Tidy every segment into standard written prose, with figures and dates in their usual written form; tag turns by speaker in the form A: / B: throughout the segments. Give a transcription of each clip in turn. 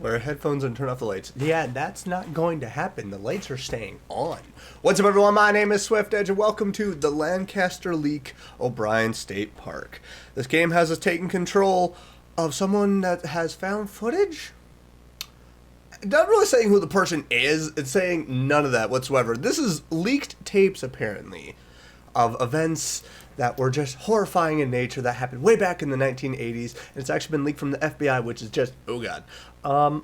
A: Wear headphones and turn off the lights. Yeah, that's not going to happen. The lights are staying on. What's up, everyone? My name is Swift Edge, and welcome to the Lancaster Leak O'Brien State Park. This game has us taking control of someone that has found footage. Not really saying who the person is. It's saying none of that whatsoever. This is leaked tapes, apparently, of events that were just horrifying in nature that happened way back in the 1980s. And it's actually been leaked from the FBI, which is just, oh god.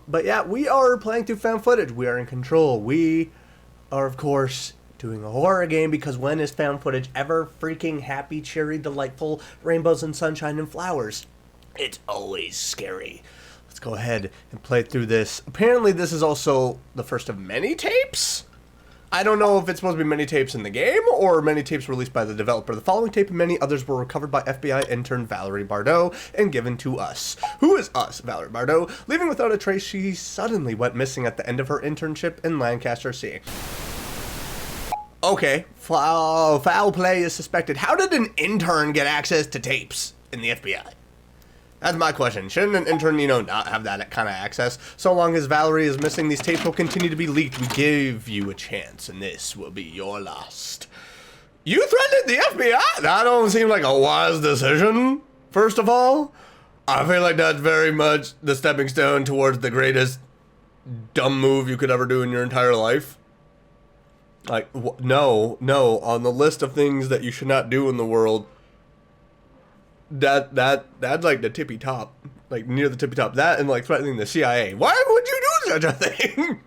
A: But yeah, we are playing through found footage. We are in control. We are, of course, doing a horror game, because when is found footage ever freaking happy, cheery, delightful, rainbows and sunshine and flowers? It's always scary. Let's go ahead and play through this. Apparently this is also the first of many tapes. I don't know if it's supposed to be many tapes in the game or many tapes released by the developer. The following tape and many others were recovered by FBI intern Valerie Bardot and given to us. Who is us, Valerie Bardot? Leaving without a trace, she suddenly went missing at the end of her internship in Lancaster, CA. Okay, foul play is suspected. How did an intern get access to tapes in the FBI? That's my question. Shouldn't an intern, not have that kind of access? So long as Valerie is missing, these tapes will continue to be leaked. We give you a chance, and this will be your last. You threatened the FBI? That don't seem like a wise decision, first of all. I feel like that's very much the stepping stone towards the greatest dumb move you could ever do in your entire life. Like, no, on the list of things that you should not do in the world, that's like the tippy top, like near the tippy top. That and like threatening the CIA. Why would you do such a thing?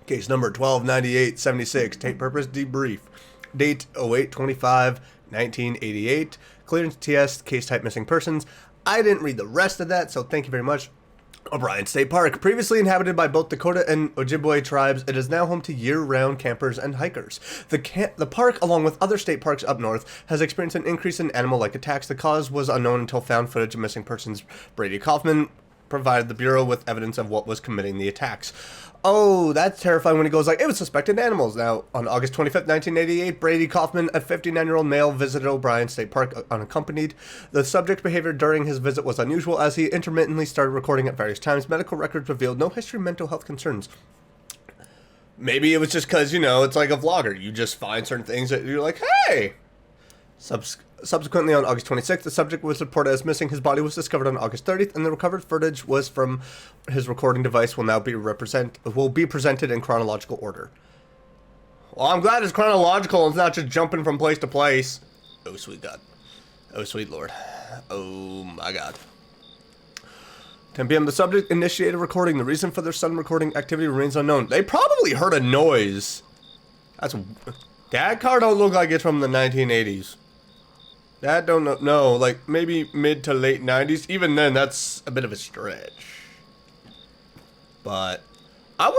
A: Case number 129876. Tape purpose debrief. Date 08/25/1988. Clearance TS. Case type missing persons. I didn't read the rest of that, so thank you very much. O'Brien State Park, previously inhabited by both Dakota and Ojibwe tribes, it is now home to year-round campers and hikers. The park, along with other state parks up north, has experienced an increase in animal-like attacks. The cause was unknown until found footage of missing persons. Brady Kaufman provided the Bureau with evidence of what was committing the attacks. Oh, that's terrifying when he goes like, it was suspected animals. Now, on August 25th, 1988, Brady Kaufman, a 59-year-old male, visited O'Brien State Park unaccompanied. The subject's behavior during his visit was unusual, as he intermittently started recording at various times. Medical records revealed no history of mental health concerns. Maybe it was just because, it's like a vlogger. You just find certain things that you're like, hey! Subsequently, on August 26th, the subject was reported as missing. His body was discovered on August 30th, and the recovered footage was from his recording device. Will now be presented in chronological order. Well, I'm glad it's chronological and it's not just jumping from place to place. Oh, sweet God. Oh, sweet Lord. Oh, my God. 10 p.m. The subject initiated recording. The reason for their sudden recording activity remains unknown. They probably heard a noise. That car don't look like it's from the 1980s. That don't know, like maybe mid to late 90s. Even then, that's a bit of a stretch. But I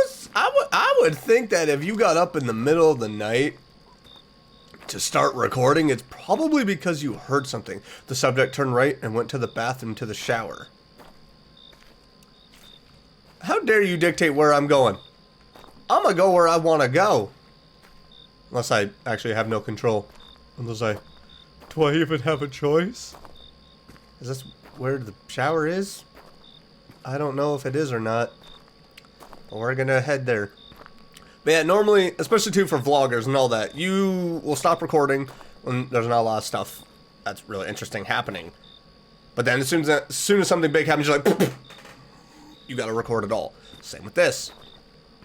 A: would think that if you got up in the middle of the night to start recording, it's probably because you heard something. The subject turned right and went to the bathroom to the shower. How dare you dictate where I'm going? I'm gonna go where I want to go. Unless I actually have no control. Do I even have a choice? Is this where the shower is? I don't know if it is or not. But we're gonna head there. But yeah, normally, especially too for vloggers and all that, you will stop recording when there's not a lot of stuff that's really interesting happening. But then as soon as something big happens, you're like, you gotta record it all. Same with this.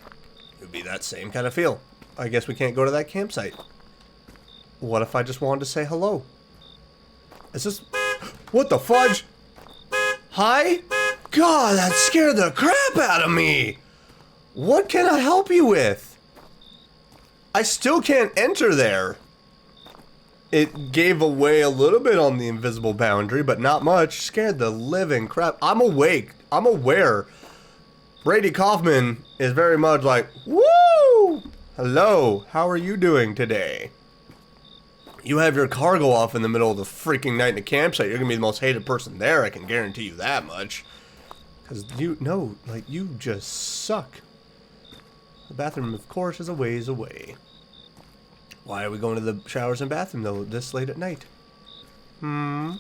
A: It would be that same kind of feel. I guess we can't go to that campsite. What if I just wanted to say hello? Is this... What the fudge? Hi? God, that scared the crap out of me! What can I help you with? I still can't enter there. It gave away a little bit on the invisible boundary, but not much. Scared the living crap. I'm awake. I'm aware. Brady Kaufman is very much like, woo! Hello, how are you doing today? You have your car go off in the middle of the freaking night in a campsite, you're gonna be the most hated person there, I can guarantee you that much. Because you just suck. The bathroom, of course, is a ways away. Why are we going to the showers and bathroom, though, this late at night? Hello?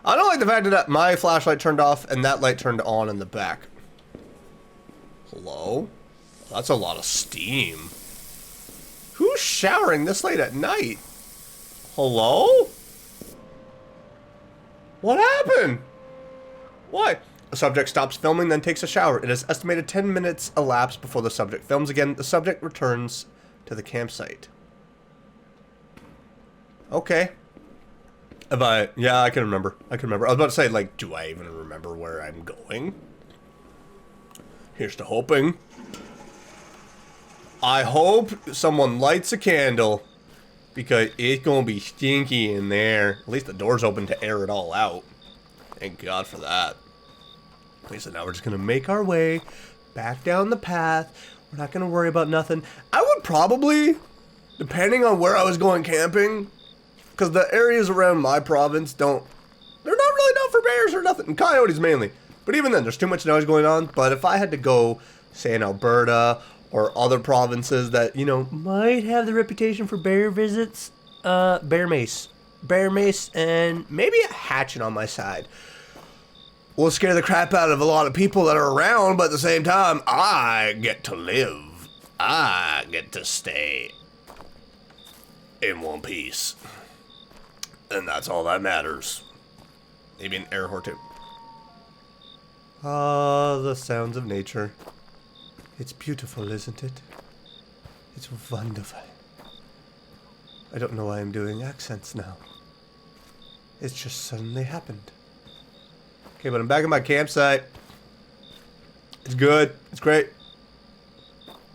A: I don't like the fact that my flashlight turned off and that light turned on in the back. Hello? That's a lot of steam. Who's showering this late at night? Hello? What happened? Why? The subject stops filming, then takes a shower. It is estimated 10 minutes elapse before the subject films again. The subject returns to the campsite. Okay. Yeah, I can remember. I was about to say, like, do I even remember where I'm going? Here's to hoping. I hope someone lights a candle, because it's gonna be stinky in there. At least the door's open to air it all out. Thank God for that. Okay, so now we're just gonna make our way back down the path. We're not gonna worry about nothing. I would probably, depending on where I was going camping, because the areas around my province they're not really known for bears or nothing. And coyotes mainly. But even then, there's too much noise going on. But if I had to go, say, in Alberta or other provinces that, you know, might have the reputation for bear visits, bear mace. Bear mace and maybe a hatchet on my side will scare the crap out of a lot of people that are around, but at the same time, I get to live. I get to stay in one piece. And that's all that matters. Maybe an air horn too. Ah, the sounds of nature. It's beautiful, isn't it? It's wonderful. I don't know why I'm doing accents now. It's just suddenly happened. Okay, but I'm back at my campsite. It's good. It's great.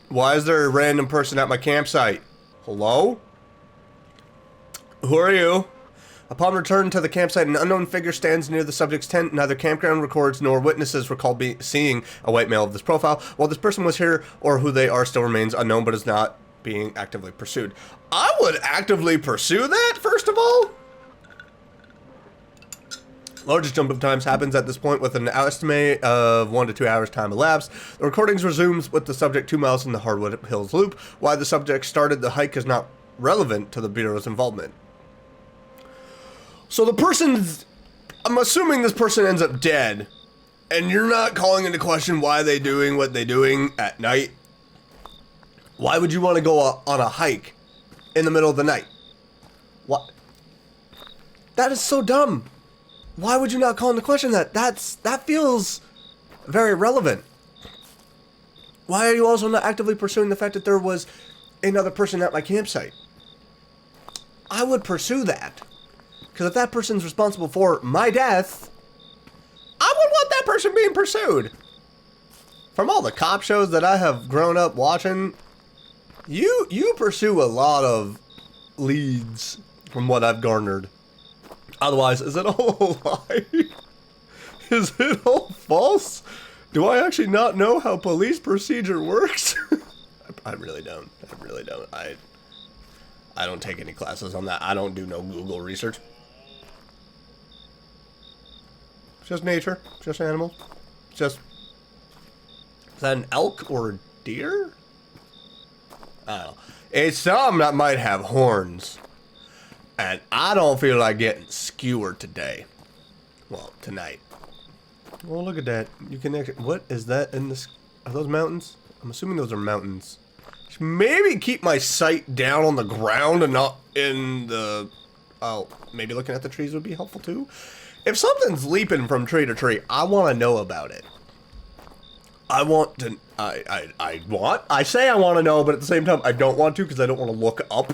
A: Why is there a random person at my campsite? Hello? Who are you? Upon return to the campsite, an unknown figure stands near the subject's tent. Neither campground records nor witnesses recall seeing a white male of this profile. While this person was here or who they are still remains unknown, but is not being actively pursued. I would actively pursue that, first of all. Largest jump of times happens at this point with an estimate of 1 to 2 hours time elapsed. The recordings resumes with the subject 2 miles in the Hardwood Hills Loop. Why the subject started the hike is not relevant to the Bureau's involvement. So the person's, I'm assuming this person ends up dead, and you're not calling into question why they doing what they doing at night. Why would you want to go on a hike in the middle of the night? What? That is so dumb. Why would you not call into question that? That feels very relevant. Why are you also not actively pursuing the fact that there was another person at my campsite? I would pursue that. Because if that person's responsible for my death, I would want that person being pursued. From all the cop shows that I have grown up watching, you pursue a lot of leads from what I've garnered. Otherwise, is it all a lie? Is it all false? Do I actually not know how police procedure works? I really don't. I really don't. I don't take any classes on that. I don't do no Google research. It's just nature. It's just animals. It's just... Is that an elk or a deer? I don't know. It's something that might have horns. And I don't feel like getting skewered today. Well, tonight. Well, look at that. You can actually... What is that in this... Are those mountains? I'm assuming those are mountains. Should maybe keep my sight down on the ground and not in the... Oh, maybe looking at the trees would be helpful too. If something's leaping from tree to tree, I want to know about it. I want to... I say I want to know, but at the same time, I don't want to because I don't want to look up.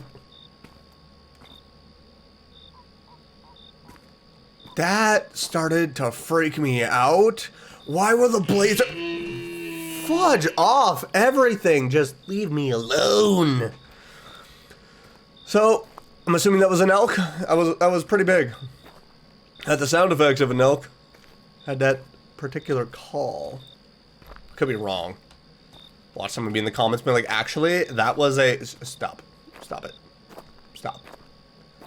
A: That started to freak me out. Why were the blazers... Fudge off everything. Just leave me alone. So, I'm assuming that was an elk. That was pretty big. Had the sound effects of an elk. Had that particular call. Could be wrong. Watch someone be in the comments be like, actually, that was a... Stop. Stop it. Stop.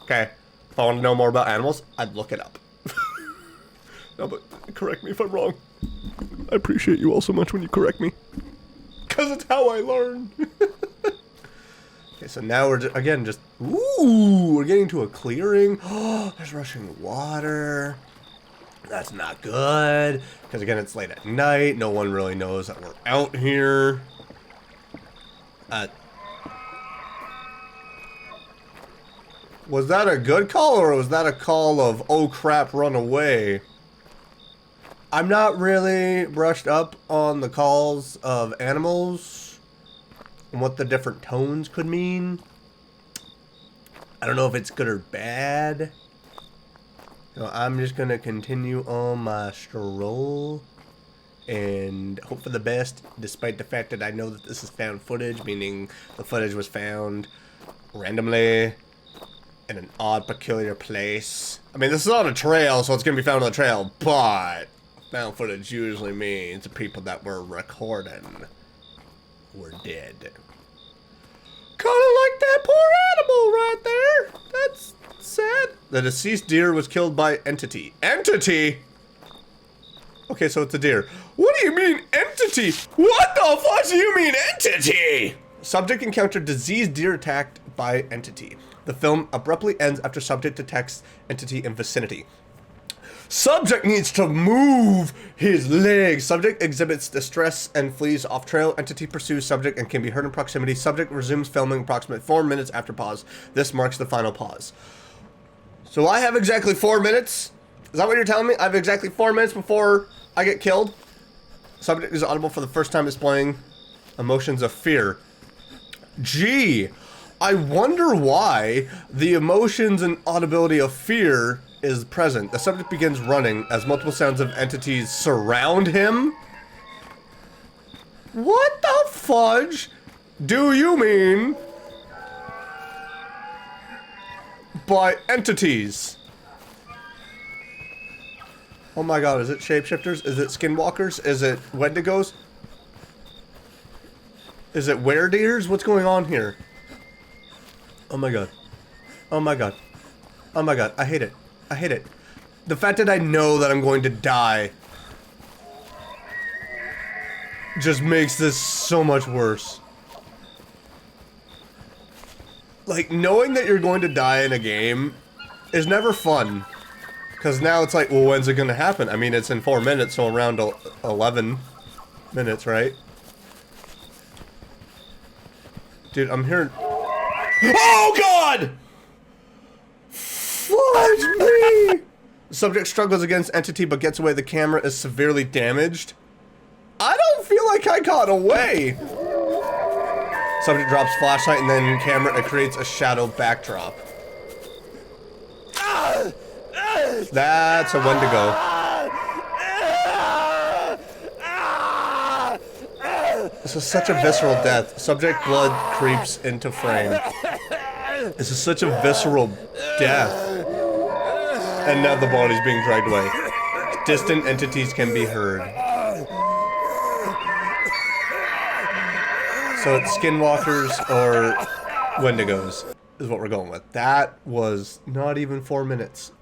A: Okay. If I want to know more about animals, I'd look it up. No, but correct me if I'm wrong. I appreciate you all so much when you correct me. Because it's how I learn. Okay, so now we're, again, just... Ooh, we're getting to a clearing. Oh, there's rushing water. That's not good. Because again, it's late at night. No one really knows that we're out here. Was that a good call, or was that a call of, oh crap, run away? I'm not really brushed up on the calls of animals and what the different tones could mean. I don't know if it's good or bad. So I'm just going to continue on my stroll and hope for the best, despite the fact that I know that this is found footage, meaning the footage was found randomly in an odd, peculiar place. I mean, this is on a trail, so it's going to be found on the trail, but found footage usually means the people that were recording were dead. Kinda like that poor animal right there. That's sad. The deceased deer was killed by entity. Entity? Okay, so it's a deer. What do you mean, entity? What the fuck do you mean, entity? Subject encountered diseased deer attacked by entity. The film abruptly ends after subject detects entity in vicinity. Subject needs to move his legs. Subject exhibits distress and flees off trail. Entity pursues subject and can be heard in proximity. Subject resumes filming approximately 4 minutes after pause. This marks the final pause. So I have exactly 4 minutes. Is that what you're telling me? I have exactly 4 minutes before I get killed. Subject is audible for the first time displaying emotions of fear. Gee, I wonder why the emotions and audibility of fear is present. The subject begins running as multiple sounds of entities surround him. What the fudge do you mean by entities? Oh my god, is it shapeshifters? Is it skinwalkers? Is it wendigos? Is it weredeers? What's going on here? Oh my god. Oh my god. Oh my god. I hate it. I hate it. The fact that I know that I'm going to die just makes this so much worse. Like, knowing that you're going to die in a game is never fun. Because now it's like, well, when's it going to happen? I mean, it's in 4 minutes, so around 11 minutes, right? Dude, I'm hearing... Oh, God! Fudge me! Subject struggles against entity but gets away. The camera is severely damaged. I don't feel like I got away. Subject drops flashlight and then camera creates a shadow backdrop. That's a Wendigo. This is such a visceral death. Subject blood creeps into frame. This is such a visceral death. And now the body's being dragged away. Distant entities can be heard. So it's skinwalkers or wendigos is what we're going with. That was not even 4 minutes.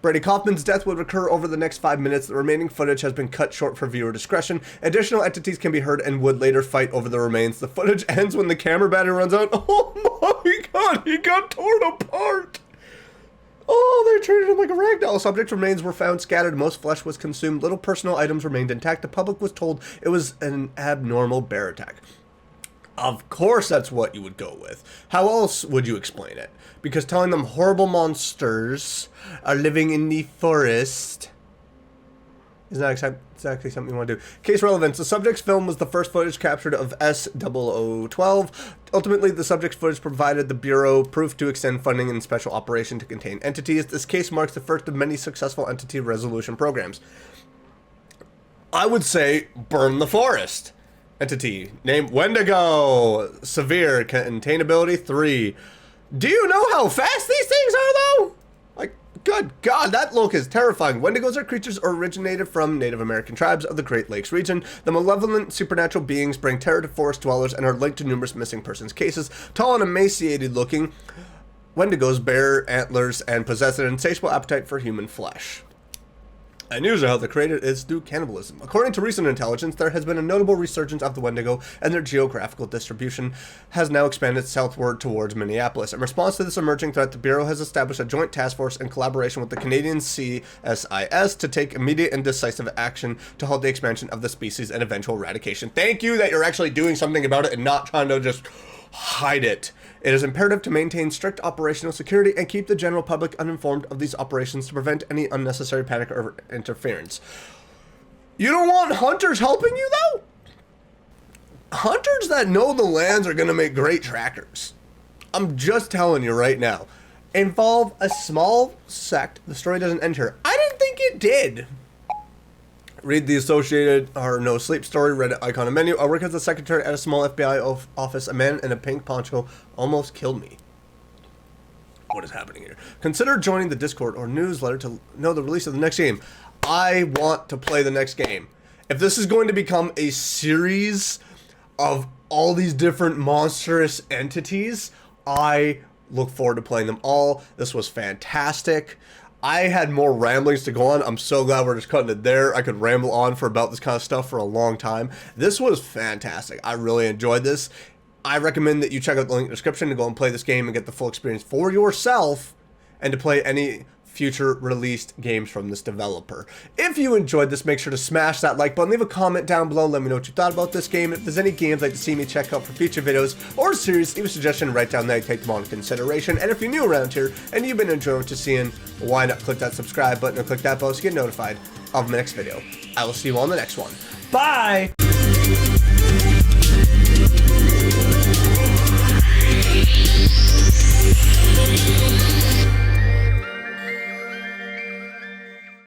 A: Brady Kaufman's death would occur over the next 5 minutes. The remaining footage has been cut short for viewer discretion. Additional entities can be heard and would later fight over the remains. The footage ends when the camera battery runs out. Oh my god, he got torn apart! Oh, they treated him like a ragdoll. Subject remains were found scattered. Most flesh was consumed. Little personal items remained intact. The public was told it was an abnormal bear attack. Of course that's what you would go with. How else would you explain it? Because telling them horrible monsters are living in the forest is not exactly something you want to do. Case relevance. The subject's film was the first footage captured of S0012. Ultimately, the subject's footage provided the Bureau proof to extend funding in special operation to contain entities. This case marks the first of many successful entity resolution programs. I would say burn the forest. Entity. Name Wendigo. Severe. Containability 3. Do you know how fast these things are, though? Like, good God, that look is terrifying. Wendigos are creatures originated from Native American tribes of the Great Lakes region. The malevolent supernatural beings bring terror to forest dwellers and are linked to numerous missing persons cases. Tall and emaciated looking, Wendigos bear antlers and possess an insatiable appetite for human flesh. And usually how they're created is through cannibalism. According to recent intelligence, there has been a notable resurgence of the Wendigo, and their geographical distribution has now expanded southward towards Minneapolis. In response to this emerging threat, the Bureau has established a joint task force in collaboration with the Canadian CSIS to take immediate and decisive action to halt the expansion of the species and eventual eradication. Thank you that you're actually doing something about it and not trying to just hide it. It is imperative to maintain strict operational security and keep the general public uninformed of these operations to prevent any unnecessary panic or interference. You don't want hunters helping you, though? Hunters that know the lands are going to make great trackers. I'm just telling you right now. Involve a small sect. The story doesn't end here. I didn't think it did. Read the associated or no sleep story, Reddit icon and menu. I work as a secretary at a small FBI office. A man in a pink poncho almost killed me. What is happening here? Consider joining the Discord or newsletter to know the release of the next game. I want to play the next game. If this is going to become a series of all these different monstrous entities, I look forward to playing them all. This was fantastic. I had more ramblings to go on. I'm so glad we're just cutting it there. I could ramble on for about this kind of stuff for a long time. This was fantastic. I really enjoyed this. I recommend that you check out the link in the description to go and play this game and get the full experience for yourself and to play any future released games from this developer. If you enjoyed this, make sure to smash that like button, leave a comment down below, let me know what you thought about this game. If there's any games you'd like to see me check out for future videos or series, leave a suggestion right down there, take them all into consideration. And if you're new around here and you've been enjoying what you're seeing, why not click that subscribe button or click that bell so you get notified of my next video. I will see you all in the next one. Bye!